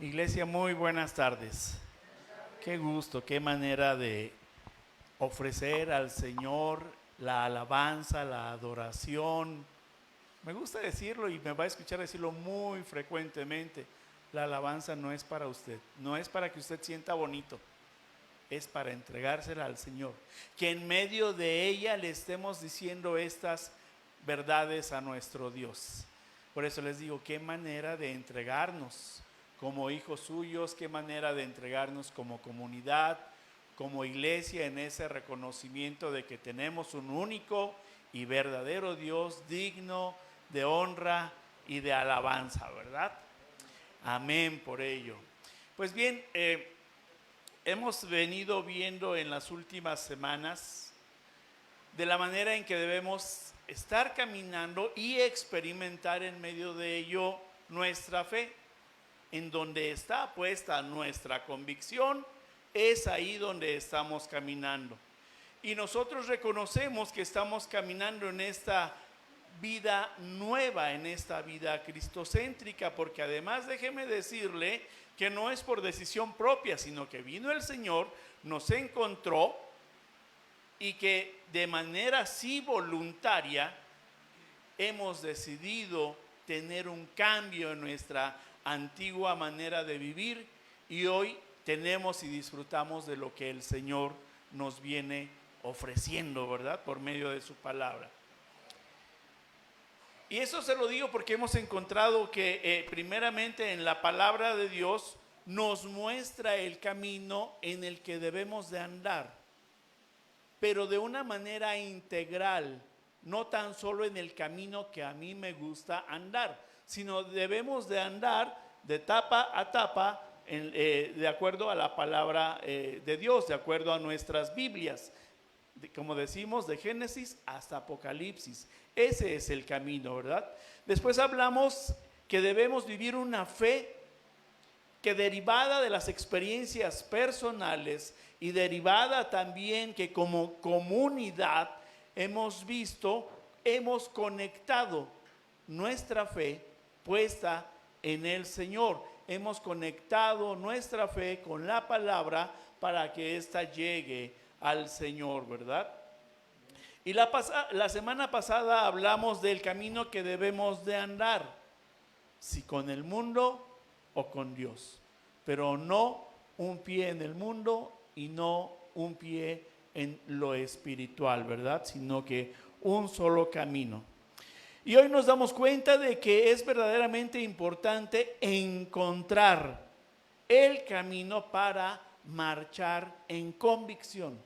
Iglesia, muy buenas tardes. Qué gusto, qué manera de ofrecer al Señor la alabanza, la adoración. Me gusta decirlo y me va a escuchar decirlo muy frecuentemente. La alabanza no es para usted, no es para que usted sienta bonito, es para entregársela al Señor. Que en medio de ella le estemos diciendo estas verdades a nuestro Dios. Por eso les digo, qué manera de entregarnos como hijos suyos, qué manera de entregarnos como comunidad, como iglesia, en ese reconocimiento de que tenemos un único y verdadero Dios digno de honra y de alabanza, ¿verdad? Amén por ello. Pues bien, hemos venido viendo en las últimas semanas de la manera en que debemos estar caminando y experimentar en medio de ello nuestra fe. En donde está puesta nuestra convicción, es ahí donde estamos caminando. Y nosotros reconocemos que estamos caminando en esta vida nueva, en esta vida cristocéntrica, porque además déjeme decirle que no es por decisión propia, sino que vino el Señor, nos encontró y que de manera así voluntaria hemos decidido tener un cambio en nuestra antigua manera de vivir y hoy tenemos y disfrutamos de lo que el Señor nos viene ofreciendo, ¿verdad? Por medio de su palabra. Y eso se lo digo porque hemos encontrado que primeramente en la palabra de Dios nos muestra el camino en el que debemos de andar, pero de una manera integral, no tan solo en el camino que a mí me gusta andar, sino debemos de andar de etapa a etapa de acuerdo a la palabra de Dios, de acuerdo a nuestras Biblias. Como decimos, de Génesis hasta Apocalipsis. Ese es el camino, ¿verdad? Después hablamos que debemos vivir una fe que derivada de las experiencias personales y derivada también que como comunidad hemos visto, hemos conectado nuestra fe puesta en el Señor. Hemos conectado nuestra fe con la palabra para que ésta llegue al Señor, ¿verdad? Y la semana pasada hablamos del camino que debemos de andar, si con el mundo o con Dios, pero no un pie en el mundo y no un pie en lo espiritual, ¿verdad? Sino que un solo camino. Y hoy nos damos cuenta de que es verdaderamente importante encontrar el camino para marchar en convicción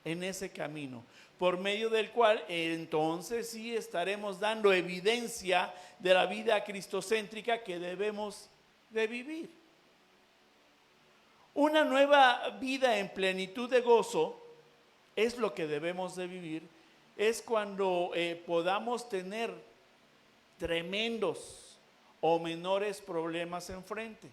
en ese camino, por medio del cual entonces sí estaremos dando evidencia de la vida cristocéntrica que debemos de vivir. Una nueva vida en plenitud de gozo es lo que debemos de vivir, es cuando podamos tener tremendos o menores problemas enfrente.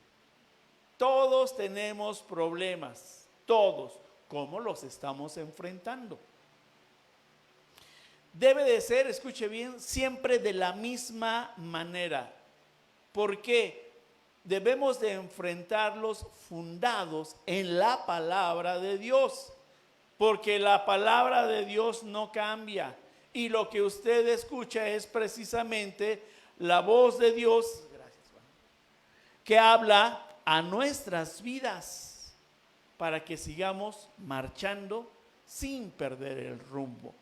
Todos tenemos problemas, todos. ¿Cómo los estamos enfrentando? Debe de ser, escuche bien, siempre de la misma manera. ¿Por qué? Debemos de enfrentarlos fundados en la palabra de Dios, porque la palabra de Dios no cambia. Y lo que usted escucha es precisamente la voz de Dios, gracias, Juan, que habla a nuestras vidas para que sigamos marchando sin perder el rumbo.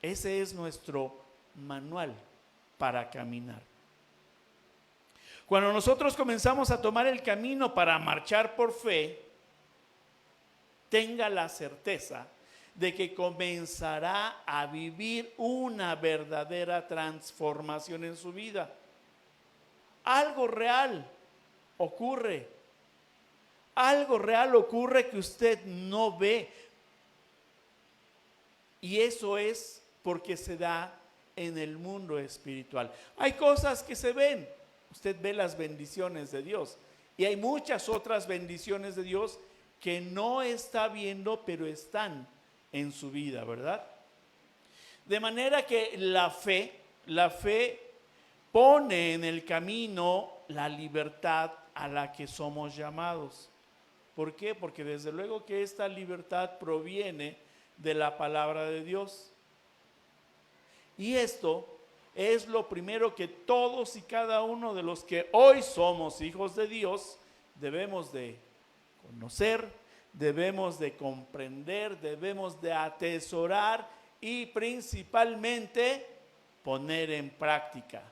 Ese es nuestro manual para caminar. Cuando nosotros comenzamos a tomar el camino para marchar por fe, tenga la certeza de que comenzará a vivir una verdadera transformación en su vida. Algo real ocurre. Algo real ocurre que usted no ve. Y eso es porque se da en el mundo espiritual. Hay cosas que se ven. Usted ve las bendiciones de Dios. Y hay muchas otras bendiciones de Dios que no está viendo, pero están en su vida, ¿verdad? De manera que la fe pone en el camino la libertad a la que somos llamados. ¿Por qué? Porque desde luego que esta libertad proviene de la palabra de Dios. Y esto es lo primero que todos y cada uno de los que hoy somos hijos de Dios debemos de conocer, debemos de comprender, debemos de atesorar y principalmente poner en práctica.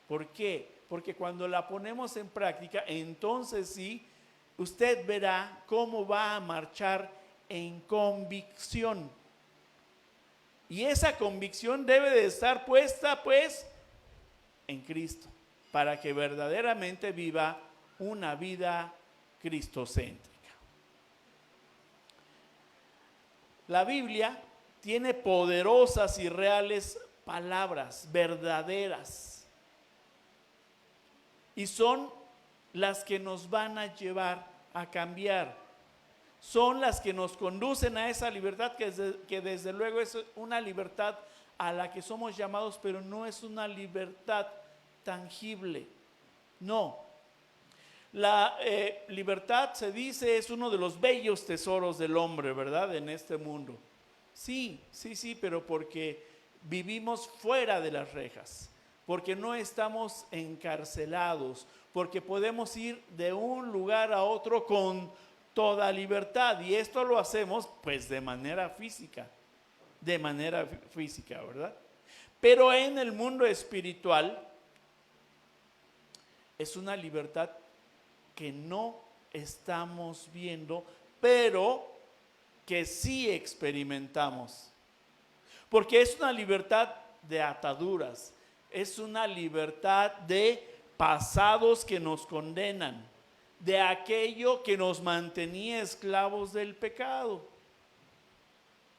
¿Por qué? Porque cuando la ponemos en práctica, entonces sí, usted verá cómo va a marchar en convicción. Y esa convicción debe de estar puesta pues en Cristo, para que verdaderamente viva una vida cristocéntrica. La Biblia tiene poderosas y reales palabras, verdaderas, y son las que nos van a llevar a cambiar. Son las que nos conducen a esa libertad que desde luego es una libertad a la que somos llamados, pero no es una libertad tangible. No. La libertad, se dice, es uno de los bellos tesoros del hombre, ¿verdad? En este mundo. Sí, pero porque vivimos fuera de las rejas, porque no estamos encarcelados, porque podemos ir de un lugar a otro con toda libertad, y esto lo hacemos pues de manera física, ¿verdad? Pero en el mundo espiritual es una libertad que no estamos viendo, pero que sí experimentamos, porque es una libertad de ataduras, es una libertad de pasados que nos condenan, de aquello que nos mantenía esclavos del pecado,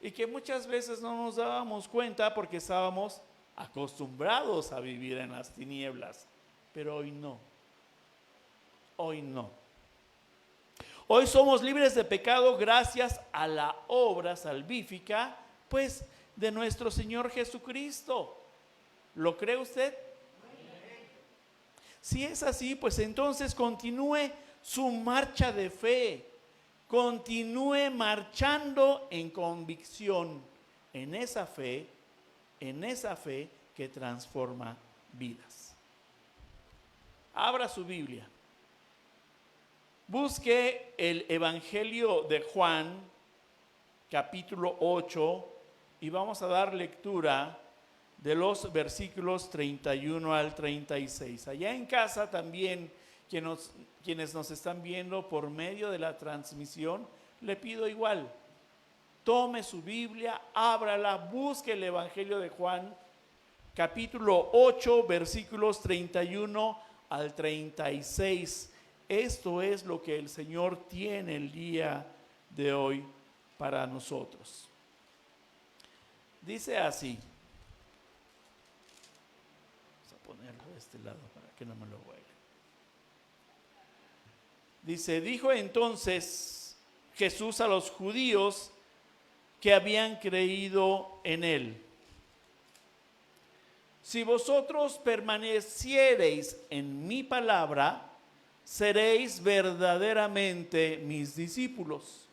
y que muchas veces no nos dábamos cuenta porque estábamos acostumbrados a vivir en las tinieblas, pero hoy no. Hoy somos libres de pecado gracias a la obra salvífica, pues, de nuestro Señor Jesucristo. ¿Lo cree usted? Si es así, pues entonces continúe su marcha de fe, continúe marchando en convicción, en esa fe que transforma vidas. Abra su Biblia, busque el Evangelio de Juan, capítulo 8, y vamos a dar lectura de los versículos 31 al 36. Allá en casa también, quienes nos están viendo por medio de la transmisión, le pido igual, tome su Biblia, ábrala, busque el Evangelio de Juan, capítulo 8, versículos 31 al 36. Esto es lo que el Señor tiene el día de hoy para nosotros. Dice así. Ponerlo de este lado para que no me lo huele. Dice, dijo entonces Jesús a los judíos que habían creído en él: si vosotros permaneciereis en mi palabra, seréis verdaderamente mis discípulos,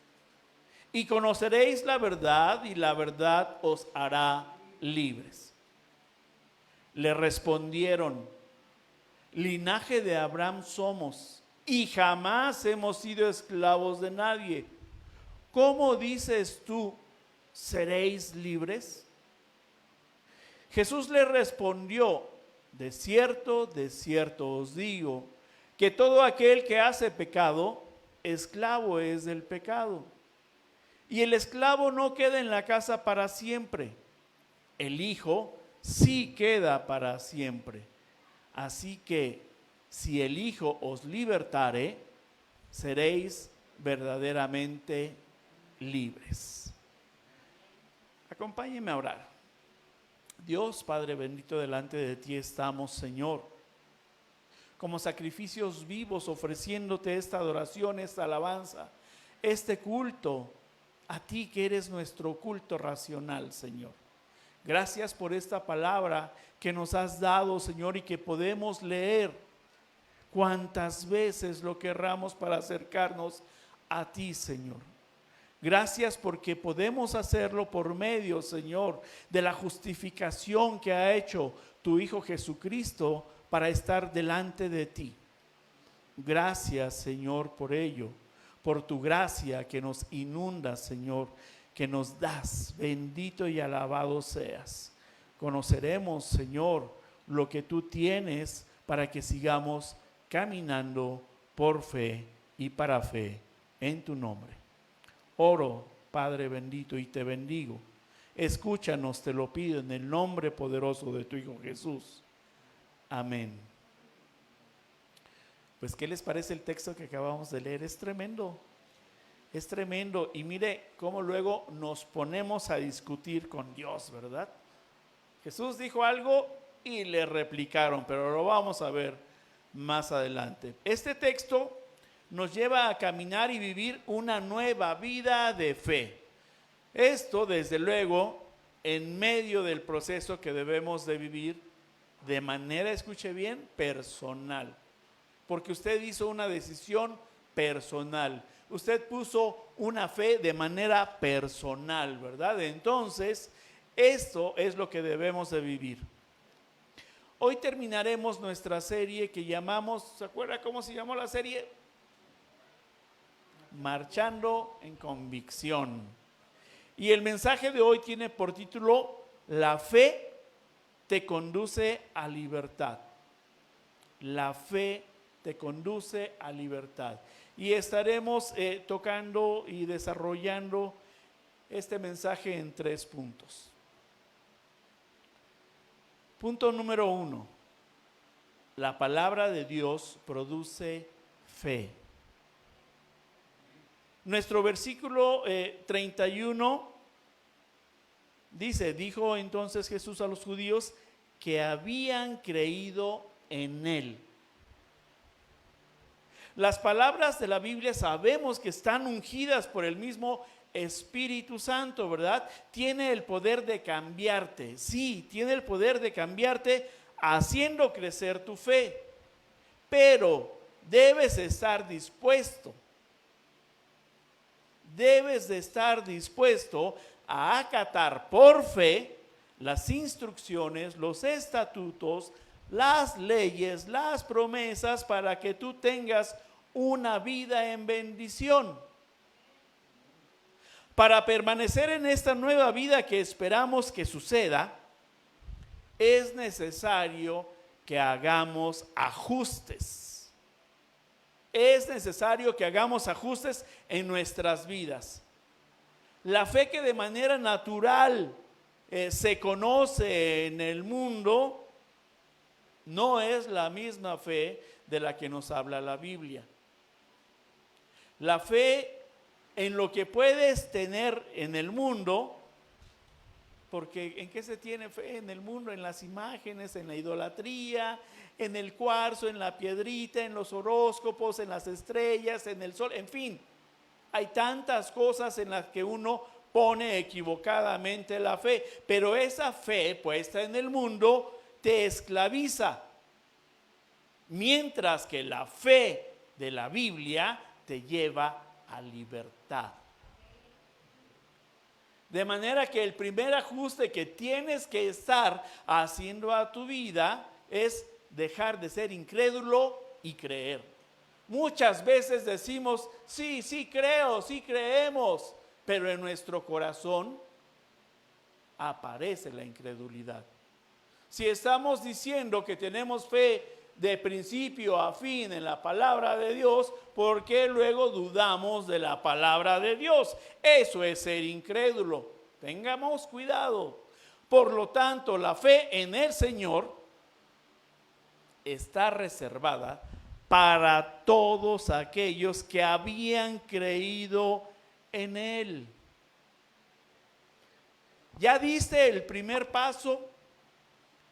y conoceréis la verdad, y la verdad os hará libres. Le respondieron: linaje de Abraham somos, y jamás hemos sido esclavos de nadie. ¿Cómo dices tú, seréis libres? Jesús le respondió: de cierto os digo, que todo aquel que hace pecado, esclavo es del pecado. Y el esclavo no queda en la casa para siempre, el Hijo sí queda para siempre. Así que si el Hijo os libertare, seréis verdaderamente libres. Acompáñenme a orar. Dios Padre bendito, delante de ti estamos, Señor, como sacrificios vivos, ofreciéndote esta adoración, esta alabanza, este culto a ti que eres nuestro culto racional, Señor. Gracias por esta palabra que nos has dado, Señor, y que podemos leer. cuantas veces lo querramos para acercarnos a ti, Señor. Gracias porque podemos hacerlo por medio, Señor, de la justificación que ha hecho tu Hijo Jesucristo para estar delante de ti. Gracias, Señor, por ello, por tu gracia que nos inunda, Señor, que nos das. Bendito y alabado seas. Conoceremos, Señor, lo que tú tienes para que sigamos caminando por fe y para fe en tu nombre. Oro, Padre bendito, y te bendigo. Escúchanos, te lo pido en el nombre poderoso de tu Hijo Jesús. Amén. Pues, ¿qué les parece el texto que acabamos de leer? Es tremendo. Es tremendo. Y mire cómo luego nos ponemos a discutir con Dios, ¿verdad? Jesús dijo algo y le replicaron, pero lo vamos a ver más adelante. Este texto nos lleva a caminar y vivir una nueva vida de fe. Esto, desde luego, en medio del proceso que debemos de vivir de manera, escuche bien, personal. Porque usted hizo una decisión personal. Usted puso una fe de manera personal, ¿verdad? Entonces, esto es lo que debemos de vivir. Hoy terminaremos nuestra serie que llamamos, ¿se acuerda cómo se llamó la serie? Marchando en convicción. Y el mensaje de hoy tiene por título: la fe te conduce a libertad. La fe te conduce a libertad. Y estaremos tocando y desarrollando este mensaje en 3 puntos. Punto número 1. La palabra de Dios produce fe. Nuestro versículo 31 dice: dijo entonces Jesús a los judíos que habían creído en él. Las palabras de la Biblia sabemos que están ungidas por el mismo Espíritu Santo, ¿verdad? Tiene el poder de cambiarte. Sí, tiene el poder de cambiarte haciendo crecer tu fe. Pero debes estar dispuesto. Debes de estar dispuesto a acatar por fe las instrucciones, los estatutos, las leyes, las promesas para que tú tengas una vida en bendición. Para permanecer en esta nueva vida que esperamos que suceda, es necesario que hagamos ajustes. Es necesario que hagamos ajustes en nuestras vidas. La fe que de manera natural se conoce en el mundo no es la misma fe de la que nos habla la Biblia. La fe en lo que puedes tener en el mundo, porque ¿en qué se tiene fe en el mundo? En las imágenes, en la idolatría, en el cuarzo, en la piedrita, en los horóscopos, en las estrellas, en el sol, en fin. Hay tantas cosas en las que uno pone equivocadamente la fe, pero esa fe puesta en el mundo te esclaviza, mientras que la fe de la Biblia te lleva a libertad. De manera que el primer ajuste que tienes que estar haciendo a tu vida es dejar de ser incrédulo y creer. Muchas veces decimos, sí creo, sí creemos, pero en nuestro corazón aparece la incredulidad. Si estamos diciendo que tenemos fe de principio a fin en la palabra de Dios, ¿por qué luego dudamos de la palabra de Dios? Eso es ser incrédulo. Tengamos cuidado. Por lo tanto, la fe en el Señor está reservada para todos aquellos que habían creído en Él. Ya diste el primer paso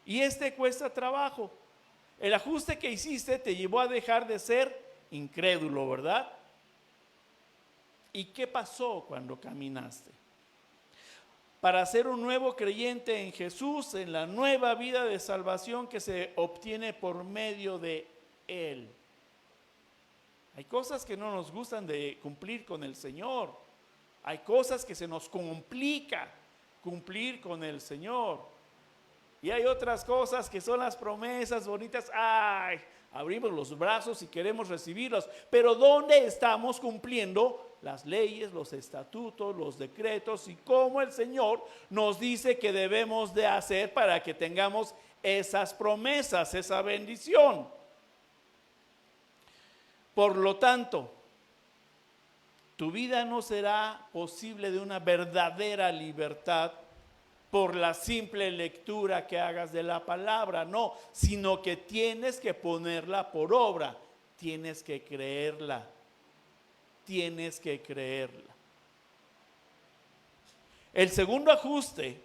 y cuesta trabajo. El ajuste que hiciste te llevó a dejar de ser incrédulo, ¿verdad? ¿Y qué pasó cuando caminaste? Para ser un nuevo creyente en Jesús, en la nueva vida de salvación que se obtiene por medio de Él. Hay cosas que no nos gustan de cumplir con el Señor. Hay cosas que se nos complica cumplir con el Señor. Y hay otras cosas que son las promesas bonitas. ¡Ay! Abrimos los brazos y queremos recibirlos. Pero ¿dónde estamos cumpliendo las leyes, los estatutos, los decretos y cómo el Señor nos dice que debemos de hacer para que tengamos esas promesas, esa bendición? Por lo tanto, tu vida no será posible de una verdadera libertad por la simple lectura que hagas de la palabra, no, sino que tienes que ponerla por obra, tienes que creerla, tienes que creerla. El segundo ajuste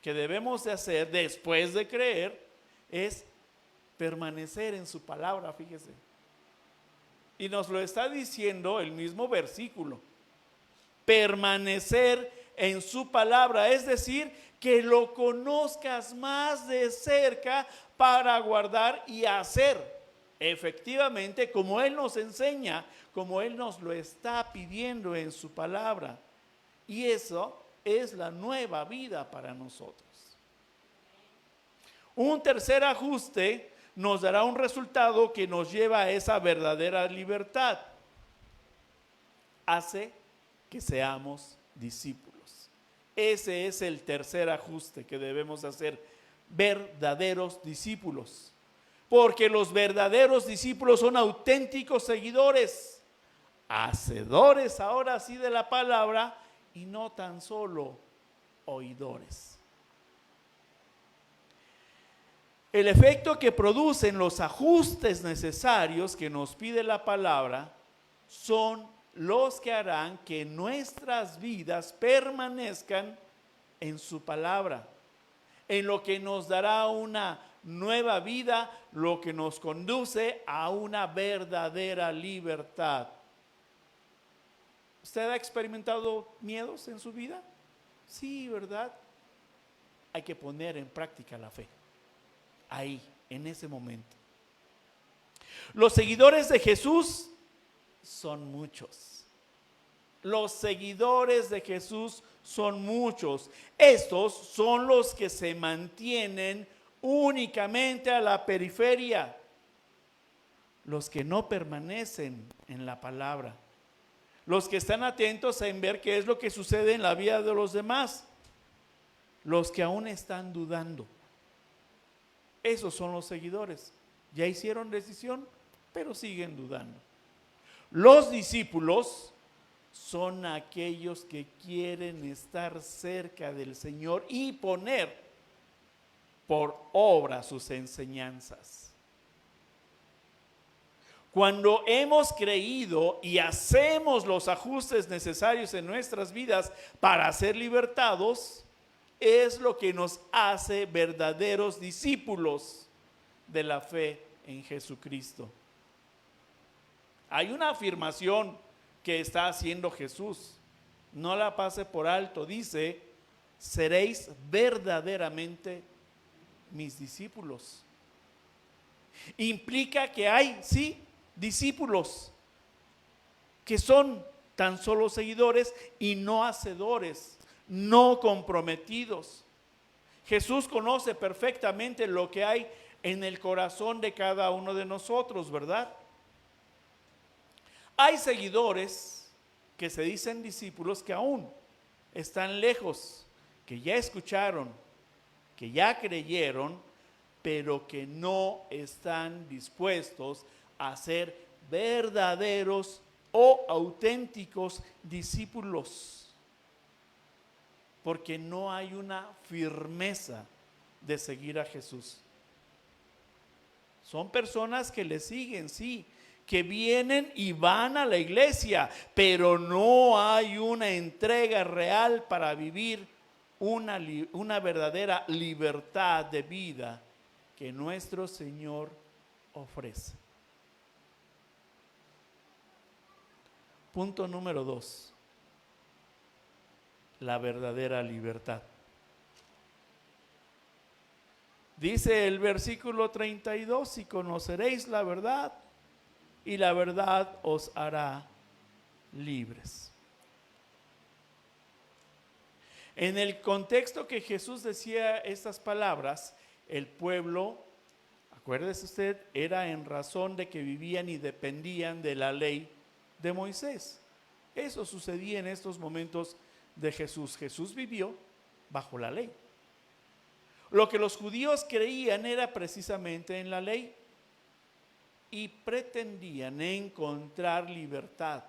que debemos de hacer después de creer es permanecer en su palabra, fíjese. Y nos lo está diciendo el mismo versículo. Permanecer en su palabra, es decir, que lo conozcas más de cerca para guardar y hacer efectivamente como Él nos enseña, como Él nos lo está pidiendo en su palabra. Y eso es la nueva vida para nosotros. Un tercer ajuste nos dará un resultado que nos lleva a esa verdadera libertad. Hace que seamos discípulos. Ese es el tercer ajuste que debemos hacer, verdaderos discípulos. Porque los verdaderos discípulos son auténticos seguidores, hacedores ahora sí de la palabra y no tan solo oidores. El efecto que producen los ajustes necesarios que nos pide la palabra son los que harán que nuestras vidas permanezcan en su palabra, en lo que nos dará una nueva vida, lo que nos conduce a una verdadera libertad. ¿Usted ha experimentado miedos en su vida? Sí, ¿verdad? Hay que poner en práctica la fe. Ahí, en ese momento. Los seguidores de Jesús son muchos. Los seguidores de Jesús son muchos. Estos son los que se mantienen únicamente a la periferia. Los que no permanecen en la palabra. Los que están atentos en ver qué es lo que sucede en la vida de los demás. Los que aún están dudando. Esos son los seguidores. Ya hicieron decisión, pero siguen dudando. Los discípulos son aquellos que quieren estar cerca del Señor y poner por obra sus enseñanzas. Cuando hemos creído y hacemos los ajustes necesarios en nuestras vidas para ser libertados, es lo que nos hace verdaderos discípulos de la fe en Jesucristo. Hay una afirmación que está haciendo Jesús, no la pase por alto, dice: seréis verdaderamente mis discípulos. Implica que hay, sí, discípulos que son tan solo seguidores y no hacedores, no comprometidos. Jesús conoce perfectamente lo que hay en el corazón de cada uno de nosotros, ¿verdad? Hay seguidores que se dicen discípulos que aún están lejos, que ya escucharon, que ya creyeron, pero que no están dispuestos a ser verdaderos o auténticos discípulos, porque no hay una firmeza de seguir a Jesús. Son personas que le siguen, sí, que vienen y van a la iglesia, pero no hay una entrega real para vivir una verdadera libertad de vida que nuestro Señor ofrece. Punto número 2. La verdadera libertad. Dice el versículo 32: y conoceréis la verdad, y la verdad os hará libres. En el contexto que Jesús decía estas palabras, el pueblo, acuérdese usted, era en razón de que vivían y dependían de la ley de Moisés. Eso sucedía en estos momentos de Jesús. Jesús vivió bajo la ley. Lo que los judíos creían era precisamente en la ley y pretendían encontrar libertad.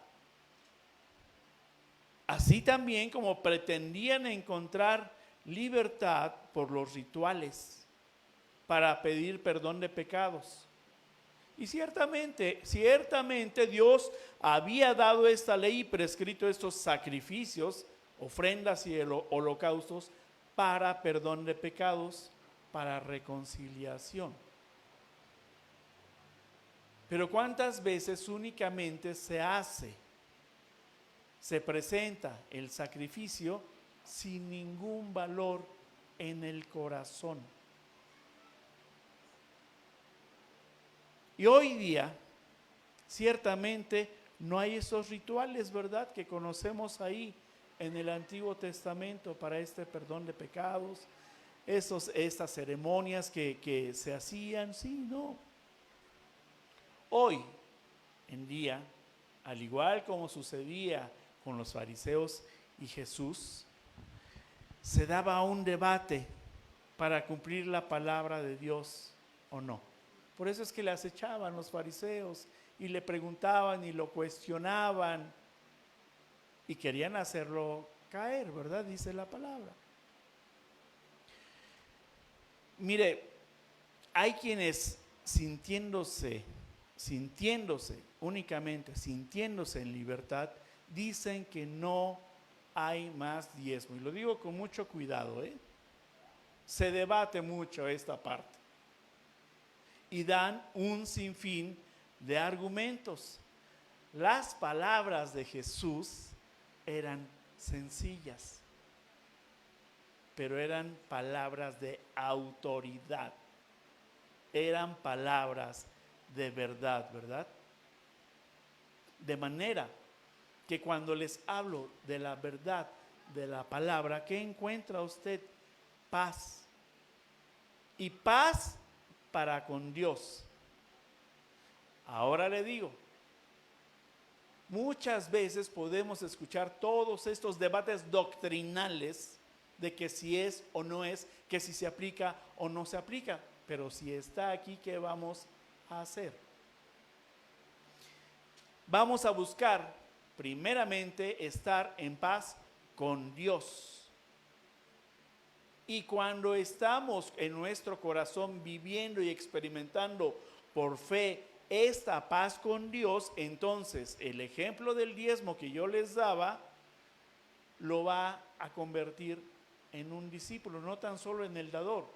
Así también como pretendían encontrar libertad por los rituales para pedir perdón de pecados. Y ciertamente Dios había dado esta ley y prescrito estos sacrificios, ofrendas y holocaustos para perdón de pecados, para reconciliación. Pero ¿cuántas veces únicamente se presenta el sacrificio sin ningún valor en el corazón? Y hoy día, ciertamente, no hay esos rituales, ¿verdad?, que conocemos ahí en el Antiguo Testamento para este perdón de pecados, estas ceremonias que se hacían, sí, no. Hoy en día, al igual como sucedía con los fariseos y Jesús, se daba un debate para cumplir la palabra de Dios o no. Por eso es que le acechaban los fariseos y le preguntaban y lo cuestionaban y querían hacerlo caer, ¿verdad? Dice la palabra. Mire, hay quienes sintiéndose en libertad, dicen que no hay más diezmo. Y lo digo con mucho cuidado, Se debate mucho esta parte. Y dan un sinfín de argumentos. Las palabras de Jesús eran sencillas, pero eran palabras de autoridad. Eran palabras de verdad, ¿verdad? De manera que cuando les hablo de la verdad de la palabra, ¿qué encuentra usted? Paz. Y paz para con Dios. Ahora le digo, muchas veces podemos escuchar todos estos debates doctrinales de que si es o no es, que si se aplica o no se aplica, pero si está aquí, ¿qué vamos a hacer? Vamos a buscar primeramente estar en paz con Dios. Y cuando estamos en nuestro corazón viviendo y experimentando por fe esta paz con Dios, entonces el ejemplo del diezmo que yo les daba lo va a convertir en un discípulo, no tan solo en el dador,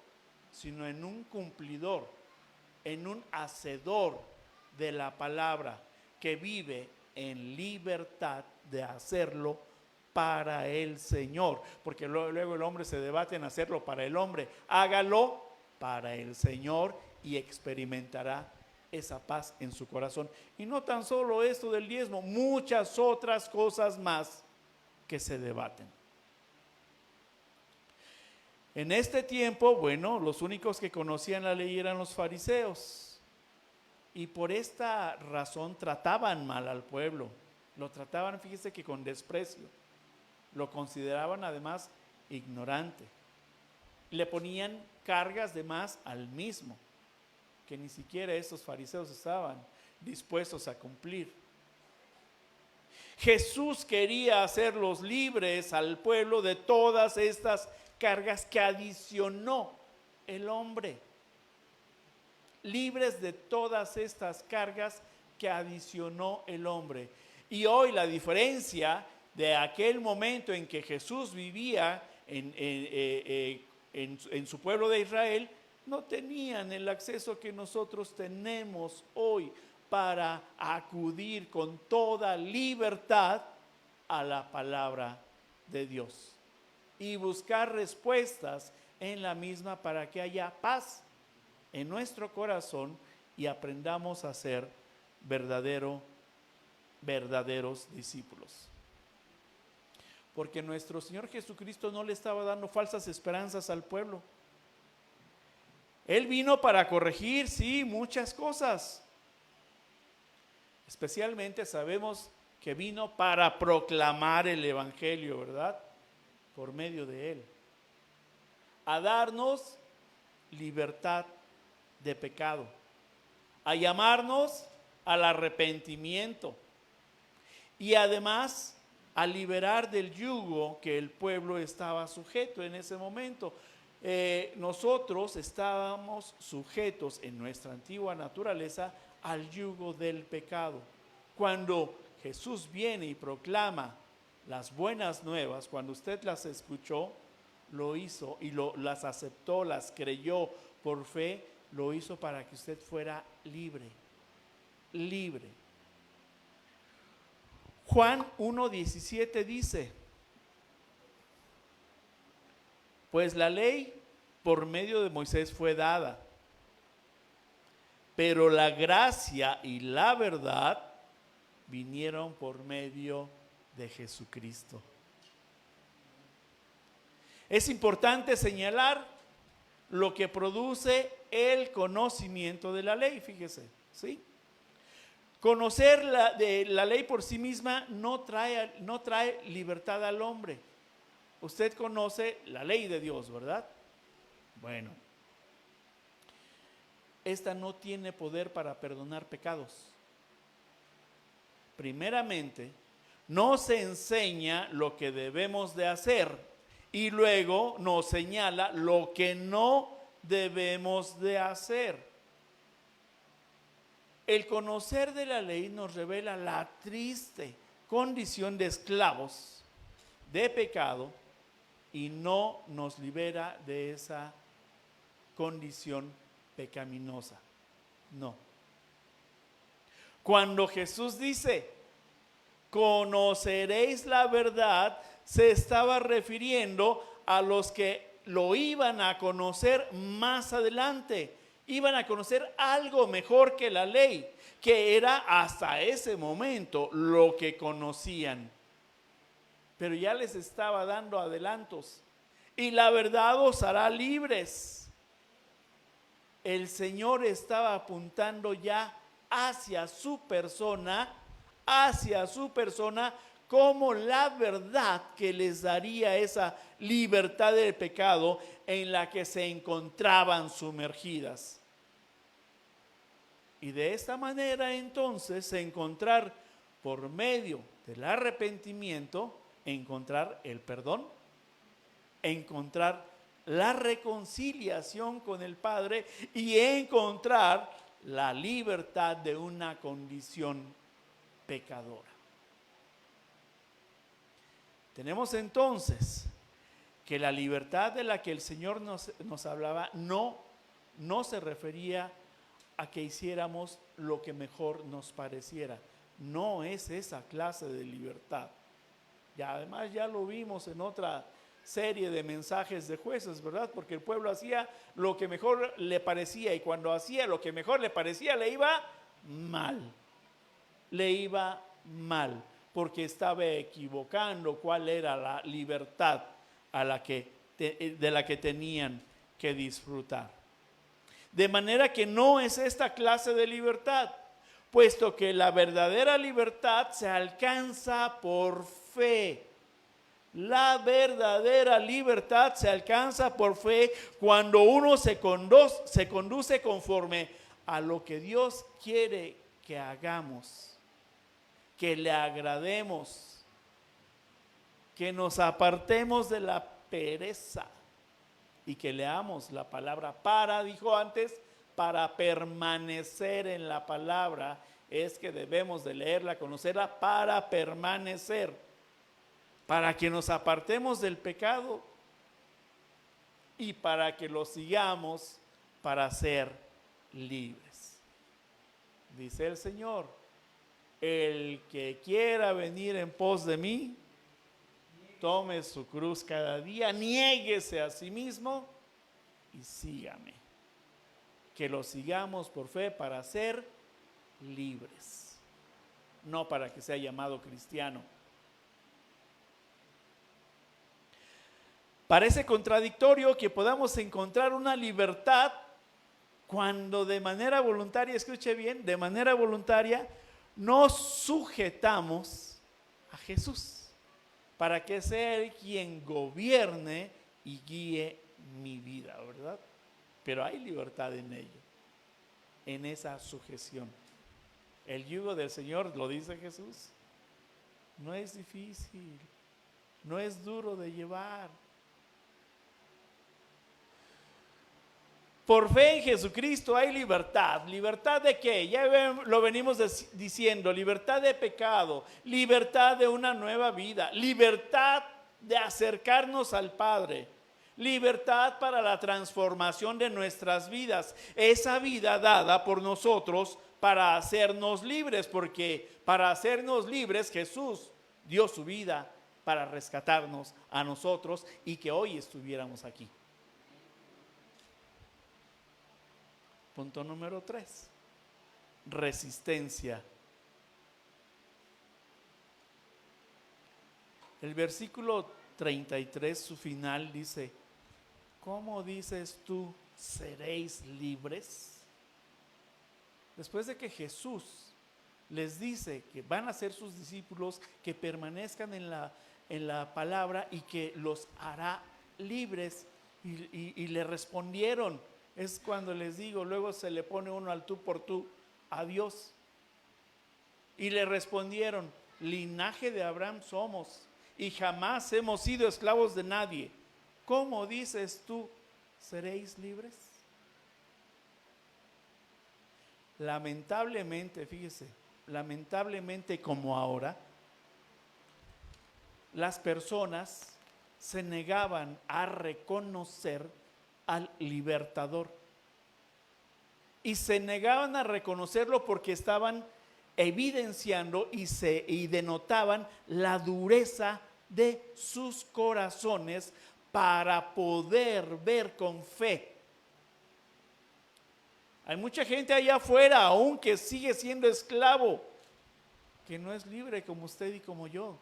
sino en un cumplidor, en un hacedor de la palabra, que vive en libertad de hacerlo para el Señor, porque luego el hombre se debate en hacerlo para el hombre. Hágalo para el Señor y experimentará esa paz en su corazón. Y no tan solo esto del diezmo, muchas otras cosas más que se debaten. En este tiempo, bueno, los únicos que conocían la ley eran los fariseos, y por esta razón trataban mal al pueblo. Lo trataban, fíjese que con desprecio. Lo consideraban además ignorante. Le ponían cargas de más al mismo, que ni siquiera estos fariseos estaban dispuestos a cumplir. Jesús quería hacerlos libres al pueblo de todas estas cargas que adicionó el hombre. Libres de todas estas cargas que adicionó el hombre. Y hoy la diferencia de aquel momento en que Jesús vivía en su pueblo de Israel, no tenían el acceso que nosotros tenemos hoy para acudir con toda libertad a la palabra de Dios y buscar respuestas en la misma para que haya paz en nuestro corazón y aprendamos a ser verdaderos discípulos. Porque nuestro Señor Jesucristo no le estaba dando falsas esperanzas al pueblo. Él vino para corregir, sí, muchas cosas. Especialmente sabemos que vino para proclamar el Evangelio, ¿verdad? Por medio de Él. A darnos libertad de pecado. A llamarnos al arrepentimiento. Y además a liberar del yugo que el pueblo estaba sujeto en ese momento. Nosotros estábamos sujetos en nuestra antigua naturaleza al yugo del pecado. Cuando Jesús viene y proclama las buenas nuevas, cuando usted las escuchó, lo hizo y las aceptó, las creyó por fe, lo hizo para que usted fuera libre. Juan 1:17 dice: pues la ley por medio de Moisés fue dada, pero la gracia y la verdad vinieron por medio de Jesucristo. Es importante señalar lo que produce el conocimiento de la ley, fíjese, ¿sí? Conocer la ley por sí misma no trae libertad al hombre. Usted conoce la ley de Dios, ¿verdad? Bueno, esta no tiene poder para perdonar pecados. Primeramente, nos enseña lo que debemos de hacer y luego nos señala lo que no debemos de hacer. El conocer de la ley nos revela la triste condición de esclavos de pecado y no nos libera de esa condición pecaminosa. No. Cuando Jesús dice, conoceréis la verdad, se estaba refiriendo a los que lo iban a conocer más adelante. Iban a conocer algo mejor que la ley, que era hasta ese momento lo que conocían. Pero ya les estaba dando adelantos. Y la verdad os hará libres. El Señor estaba apuntando ya hacia su persona como la verdad que les daría esa libertad del pecado en la que se encontraban sumergidas. Y de esta manera entonces encontrar por medio del arrepentimiento, encontrar el perdón, encontrar la reconciliación con el Padre y encontrar la libertad de una condición pecadora. Tenemos entonces que la libertad de la que el Señor nos hablaba no se refería a que hiciéramos lo que mejor nos pareciera. No es esa clase de libertad. Y además ya lo vimos en otra serie de mensajes de Jueces, ¿verdad? Porque el pueblo hacía lo que mejor le parecía y cuando hacía lo que mejor le parecía le iba mal. Le iba mal porque estaba equivocando cuál era la libertad de la que tenían que disfrutar. De manera que no es esta clase de libertad, puesto que la verdadera libertad se alcanza por fe. La verdadera libertad se alcanza por fe cuando uno se conduce conforme a lo que Dios quiere que hagamos, que le agrademos, que nos apartemos de la pereza y que leamos la palabra dijo antes, para permanecer en la palabra, es que debemos de leerla, conocerla para permanecer, para que nos apartemos del pecado y para que lo sigamos para ser libres. Dice el Señor, el que quiera venir en pos de mí, tome su cruz cada día, niéguese a sí mismo y sígame. Que lo sigamos por fe para ser libres, no para que sea llamado cristiano. Parece contradictorio que podamos encontrar una libertad cuando de manera voluntaria, escuche bien, de manera voluntaria nos sujetamos a Jesús para que sea Él quien gobierne y guíe mi vida, ¿verdad? Pero hay libertad en ello, en esa sujeción. El yugo del Señor, lo dice Jesús, no es difícil, no es duro de llevar. Por fe en Jesucristo hay libertad. ¿Libertad de qué? Ya lo venimos diciendo. Libertad de pecado, libertad de una nueva vida, libertad de acercarnos al Padre, libertad para la transformación de nuestras vidas. Esa vida dada por nosotros para hacernos libres, porque para hacernos libres Jesús dio su vida para rescatarnos a nosotros y que hoy estuviéramos aquí. Punto número 3, resistencia. El versículo 33, su final dice, ¿cómo dices tú, seréis libres? Después de que Jesús les dice que van a ser sus discípulos, que permanezcan en la palabra y que los hará libres, y le respondieron. Es cuando les digo, luego se le pone uno al tú por tú a Dios. Y le respondieron, linaje de Abraham somos y jamás hemos sido esclavos de nadie. ¿Cómo dices tú, seréis libres? Lamentablemente, fíjese, lamentablemente como ahora, las personas se negaban a reconocer al libertador y se negaban a reconocerlo porque estaban evidenciando y denotaban la dureza de sus corazones para poder ver con fe. Hay mucha gente allá afuera, aún que sigue siendo esclavo, que no es libre como usted y como yo.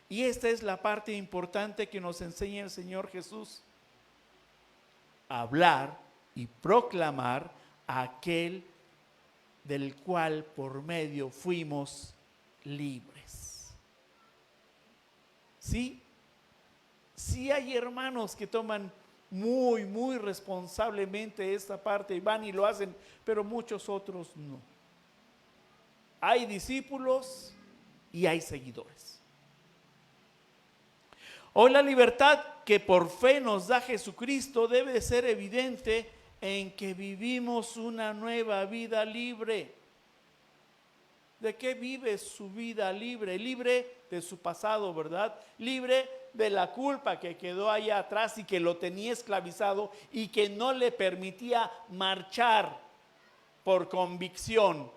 Y esta es la parte importante que nos enseña el Señor Jesús. Hablar y proclamar a aquel del cual por medio fuimos libres. Sí hay hermanos que toman muy responsablemente esta parte y van y lo hacen, pero muchos otros no. Hay discípulos y hay seguidores. Hoy la libertad que por fe nos da Jesucristo debe de ser evidente en que vivimos una nueva vida libre. ¿De qué vive su vida libre? Libre de su pasado, ¿verdad? Libre de la culpa que quedó allá atrás y que lo tenía esclavizado y que no le permitía marchar por convicción.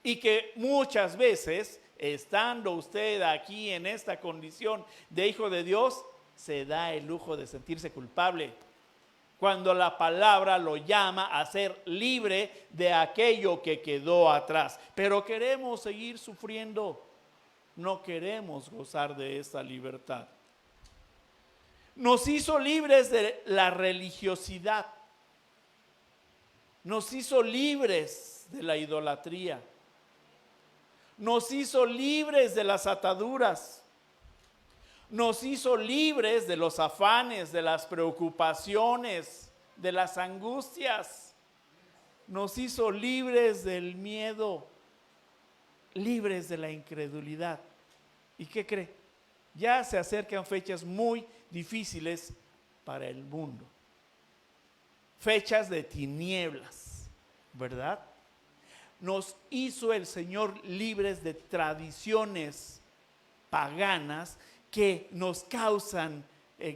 Y que muchas veces, estando usted aquí en esta condición de hijo de Dios, se da el lujo de sentirse culpable cuando la palabra lo llama a ser libre de aquello que quedó atrás. Pero queremos seguir sufriendo, no queremos gozar de esta libertad. Nos hizo libres de la religiosidad, nos hizo libres de la idolatría, nos hizo libres de las ataduras, nos hizo libres de los afanes, de las preocupaciones, de las angustias, nos hizo libres del miedo, libres de la incredulidad. ¿Y qué cree? Ya se acercan fechas muy difíciles para el mundo, fechas de tinieblas, ¿verdad? Nos hizo el Señor libres de tradiciones paganas que nos causan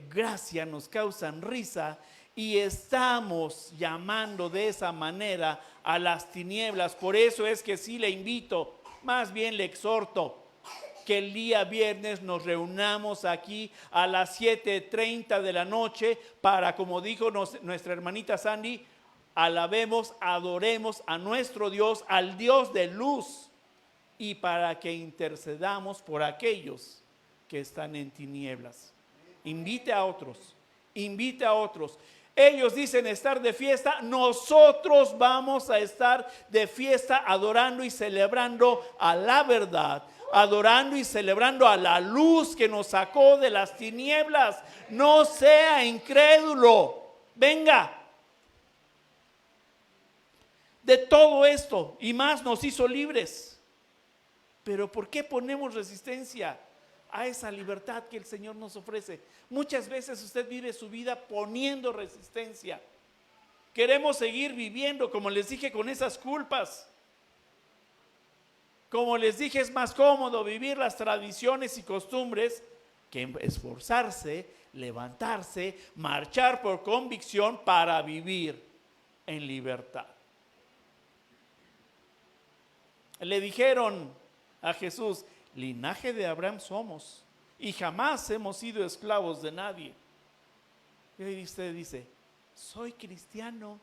gracia, nos causan risa, y estamos llamando de esa manera a las tinieblas. Por eso es que sí le invito, más bien le exhorto, que el día viernes nos reunamos aquí a las 7:30 de la noche para, como dijo nuestra hermanita Sandy, alabemos, adoremos a nuestro Dios, al Dios de luz, y para que intercedamos por aquellos que están en tinieblas. Invite a otros, invite a otros. Ellos dicen estar de fiesta, nosotros vamos a estar de fiesta adorando y celebrando a la verdad, adorando y celebrando a la luz que nos sacó de las tinieblas. No sea incrédulo, venga. De todo esto y más nos hizo libres. Pero ¿por qué ponemos resistencia a esa libertad que el Señor nos ofrece? Muchas veces usted vive su vida poniendo resistencia. Queremos seguir viviendo, como les dije, con esas culpas. Como les dije, es más cómodo vivir las tradiciones y costumbres que esforzarse, levantarse, marchar por convicción para vivir en libertad. Le dijeron a Jesús, linaje de Abraham somos y jamás hemos sido esclavos de nadie. Y usted dice, soy cristiano.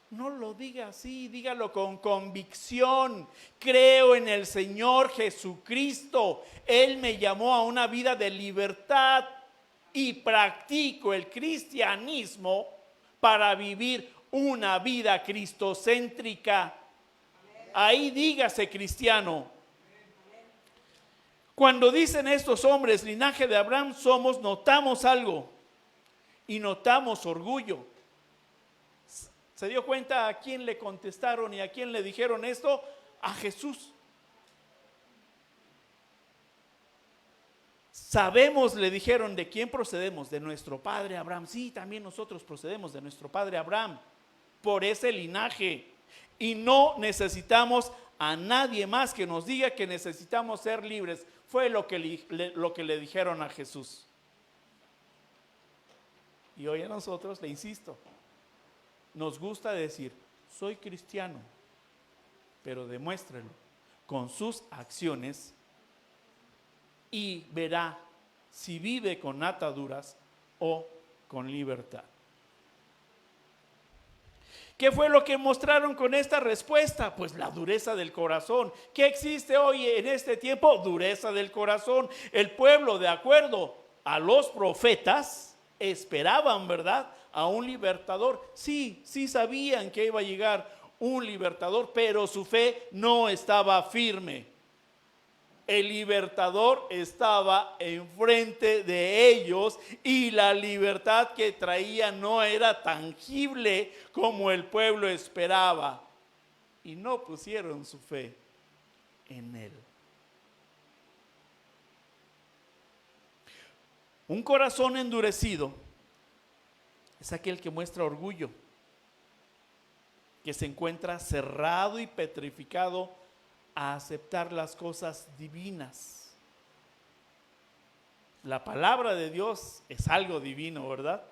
No lo diga así, dígalo con convicción. Creo en el Señor Jesucristo. Él me llamó a una vida de libertad y practico el cristianismo para vivir una vida cristocéntrica. Ahí dígase cristiano. Cuando dicen estos hombres, linaje de Abraham somos, notamos algo y notamos orgullo. ¿Se dio cuenta a quién le contestaron y a quién le dijeron esto? A Jesús. Sabemos, le dijeron, de quién procedemos, de nuestro padre Abraham. Sí, también nosotros procedemos de nuestro padre Abraham, por ese linaje. Y no necesitamos a nadie más que nos diga que necesitamos ser libres. Fue lo que le dijeron a Jesús. Y hoy a nosotros, le insisto, nos gusta decir, soy cristiano, pero demuéstrelo con sus acciones y verá si vive con ataduras o con libertad. ¿Qué fue lo que mostraron con esta respuesta? Pues la dureza del corazón. ¿Qué existe hoy en este tiempo? Dureza del corazón. El pueblo, de acuerdo a los profetas, esperaban, ¿verdad?, a un libertador. Sí sabían que iba a llegar un libertador, pero su fe no estaba firme. El libertador estaba enfrente de ellos y la libertad que traía no era tangible como el pueblo esperaba. Y no pusieron su fe en él. Un corazón endurecido es aquel que muestra orgullo, que se encuentra cerrado y petrificado a aceptar las cosas divinas. La palabra de Dios es algo divino, ¿verdad?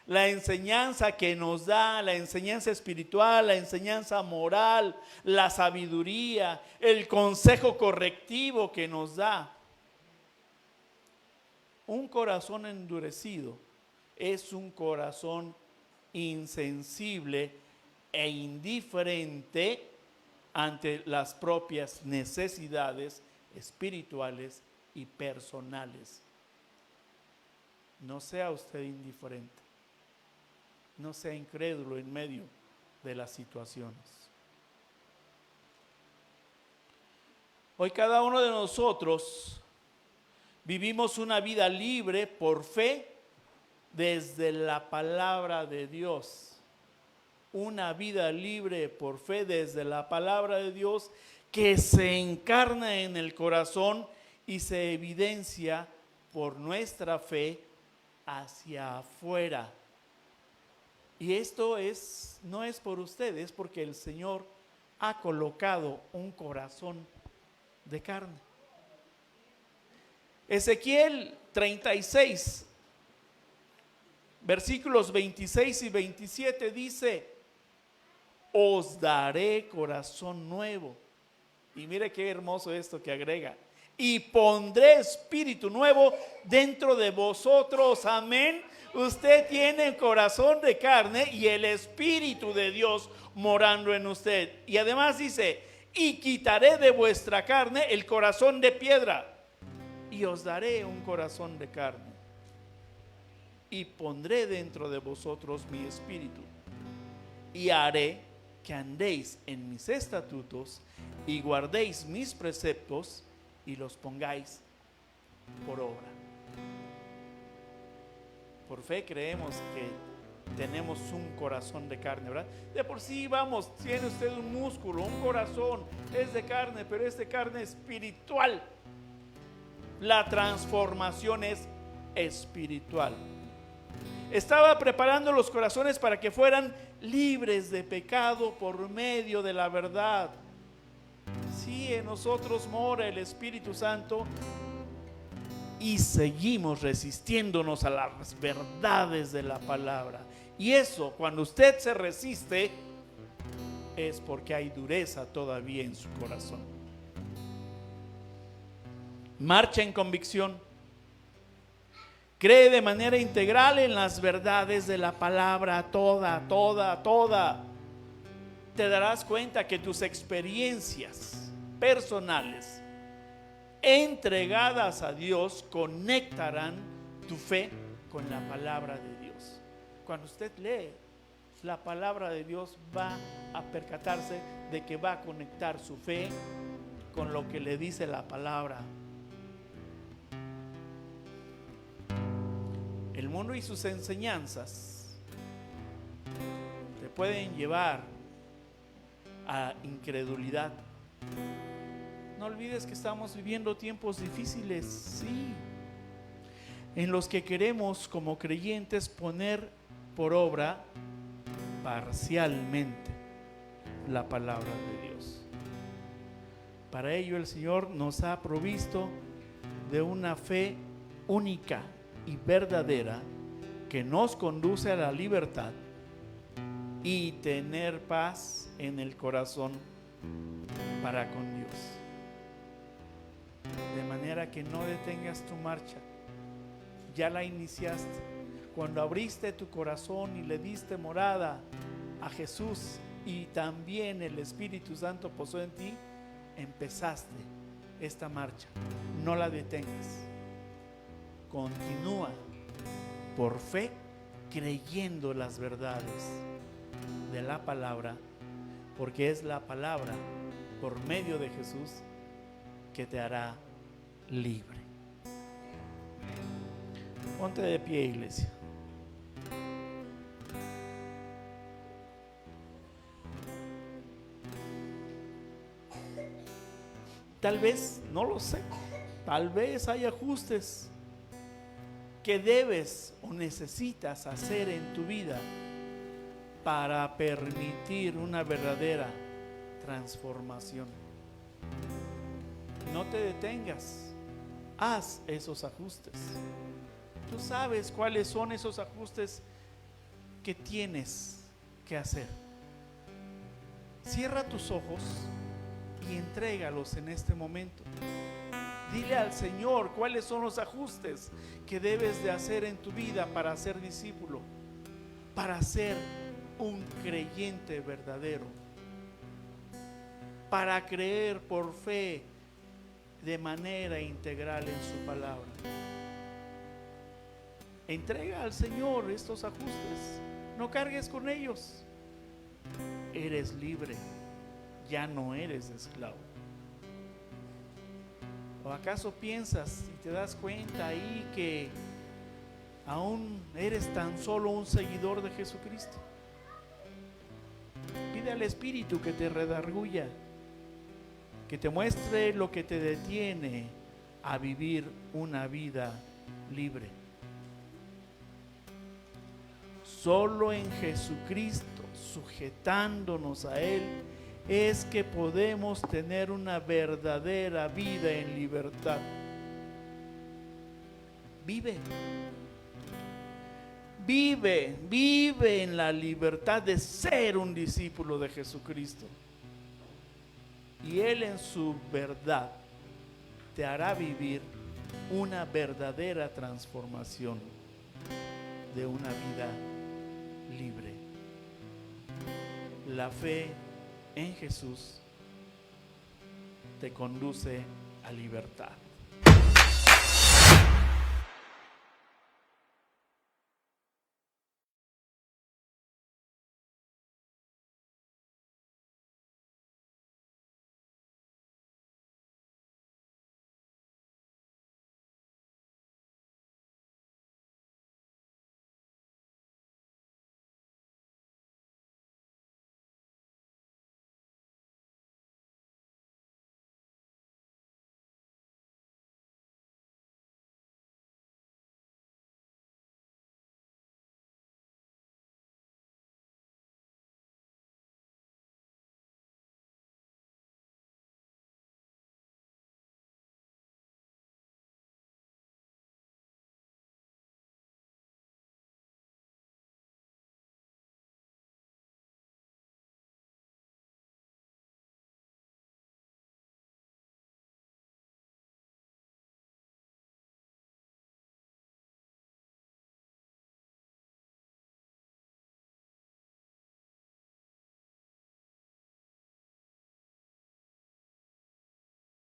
La enseñanza que nos da, la enseñanza espiritual, la enseñanza moral, la sabiduría, el consejo correctivo que nos da. Un corazón endurecido es un corazón insensible e indiferente ante las propias necesidades espirituales y personales. No sea usted indiferente, no sea incrédulo en medio de las situaciones. Hoy cada uno de nosotros vivimos una vida libre por fe desde la palabra de Dios. Una vida libre por fe desde la palabra de Dios que se encarna en el corazón y se evidencia por nuestra fe hacia afuera. Y esto no es por ustedes, es porque el Señor ha colocado un corazón de carne. Ezequiel 36, versículos 26 y 27 dice: os daré corazón nuevo. Y mire qué hermoso esto que agrega: y pondré espíritu nuevo dentro de vosotros. Amén. Usted tiene corazón de carne y el Espíritu de Dios morando en usted. Y además dice, y quitaré de vuestra carne el corazón de piedra y os daré un corazón de carne. Y pondré dentro de vosotros mi espíritu y haré que andéis en mis estatutos y guardéis mis preceptos y los pongáis por obra. Por fe creemos que tenemos un corazón de carne, ¿verdad? De por sí, vamos, tiene usted un músculo, un corazón, es de carne, pero es de carne espiritual. La transformación es espiritual. Estaba preparando los corazones para que fueran libres de pecado por medio de la verdad. Sí, en nosotros mora el Espíritu Santo y seguimos resistiéndonos a las verdades de la palabra. Y eso, cuando usted se resiste, es porque hay dureza todavía en su corazón. Marcha en convicción. Cree de manera integral en las verdades de la palabra, toda. Te darás cuenta que tus experiencias personales entregadas a Dios conectarán tu fe con la palabra de Dios. Cuando usted lee la palabra de Dios, va a percatarse de que va a conectar su fe con lo que le dice la palabra. El mundo y sus enseñanzas te pueden llevar a incredulidad. No olvides que estamos viviendo tiempos difíciles, sí, en los que queremos como creyentes poner por obra parcialmente la palabra de Dios. Para ello el Señor nos ha provisto de una fe única y verdadera que nos conduce a la libertad y tener paz en el corazón para con Dios. De manera que no detengas tu marcha. Ya la iniciaste. Cuando abriste tu corazón y le diste morada a Jesús y también el Espíritu Santo posó en ti, empezaste esta marcha. No la detengas. Continúa por fe creyendo las verdades de la palabra, porque es la palabra por medio de Jesús que te hará libre. Ponte de pie, iglesia. Tal vez, no lo sé, tal vez hay ajustes que debes o necesitas hacer en tu vida para permitir una verdadera transformación. No te detengas, haz esos ajustes. Tú sabes cuáles son esos ajustes que tienes que hacer. Cierra tus ojos y entrégalos en este momento. Dile al Señor cuáles son los ajustes que debes de hacer en tu vida para ser discípulo, para ser un creyente verdadero, para creer por fe de manera integral en su palabra. Entrega al Señor estos ajustes, no cargues con ellos. Eres libre, ya no eres esclavo. ¿O acaso piensas y te das cuenta ahí que aún eres tan solo un seguidor de Jesucristo? Pide al Espíritu que te redarguya, que te muestre lo que te detiene a vivir una vida libre. Solo en Jesucristo, sujetándonos a Él, es que podemos tener una verdadera vida en libertad. Vive en la libertad de ser un discípulo de Jesucristo. Y Él en su verdad te hará vivir una verdadera transformación de una vida libre. La fe en Jesús te conduce a libertad.